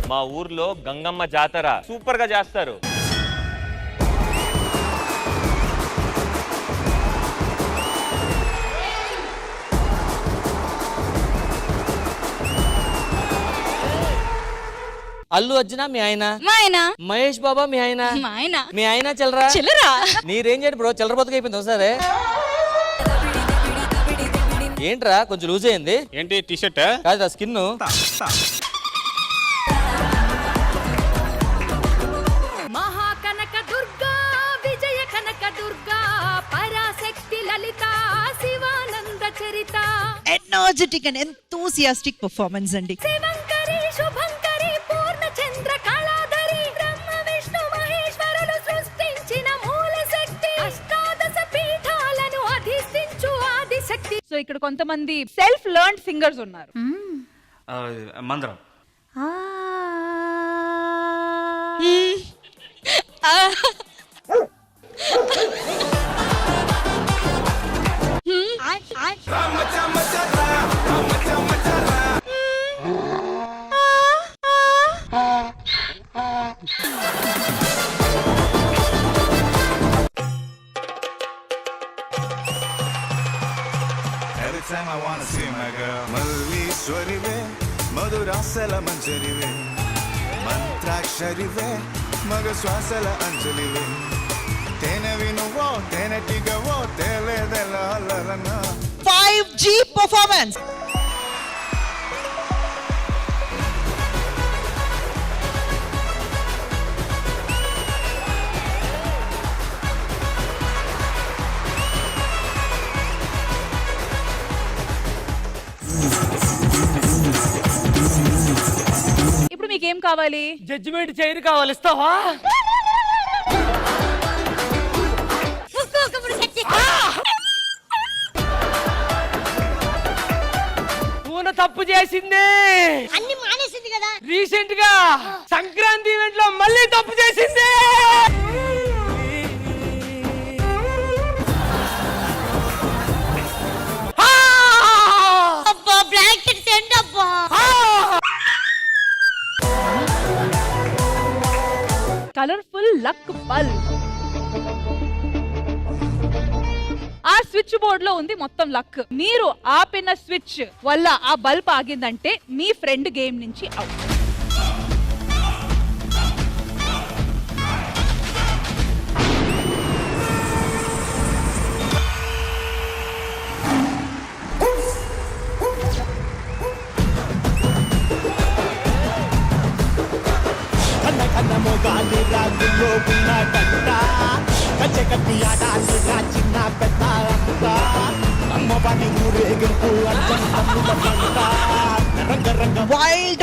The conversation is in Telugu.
మా ఊర్లో గంగమ్మ జాతర సూపర్ గా చేస్తారు. అల్లు అర్జున మీ ఆయన, మా ఆయన. మహేష్ బాబా మీ ఆయన, మా ఆయన. మీ ఆయన చిల్లరా చిల్లరా నీ రేంజ్ ఏంటి బ్రో? చిల్లర బతుకు అయిపోయింది ఒకసారి. ఏంట్రా కొంచెం లూజ్ అయింది? ఏంటి టీ షర్ట్ కాదు స్కిన్. మహాకనక దుర్గా విజయ కనక దుర్గా పరాశక్తి లలిత శివానంద చరిత. ఎనర్జెటిక్ అండ్ ఎంతూసియాస్టిక్ పర్ఫార్మెన్స్ అండి. శివంకరి శుభంకరి పూర్ణ చంద్ర కళాధరి బ్రహ్మ విష్ణు మహేశ్వరులు సృష్టించిన మూల శక్తి అష్టాదశ పీఠాలను అధిష్ఠించు ఆదిశక్తి. సో ఇక్కడ కొంతమంది సెల్ఫ్ లెర్న్డ్ సింగర్స్ ఉన్నారు. మందరం Every time I wanna see my girl మల్లీశ్వరివే మధురాసల మంజరివే మంత్రాక్షరివే మగ శ్వాసల అంజలివే తేనెవి నువ్వో తేనెటిగవో తేలేదెలా 5G performance. ఇప్పుడు మీకేం కావాలి? జడ్జిమెంట్ చైర్ కావాలి, ఇస్తావా? పూన తప్పు చేసింది, అన్ని మానేసింది కదా. రీసెంట్ గా సంక్రాంతి ఈవెంట్ లో మళ్ళీ తప్పు చేసింది. Colourful luck bulb. ఆ స్విచ్ బోర్డ్ లో ఉంది మొత్తం లక్. మీరు ఆపిన స్విచ్ వల్ల ఆ బల్బ్ ఆగిందంటే మీ ఫ్రెండ్ గేమ్ నుంచి అవుట్. Wild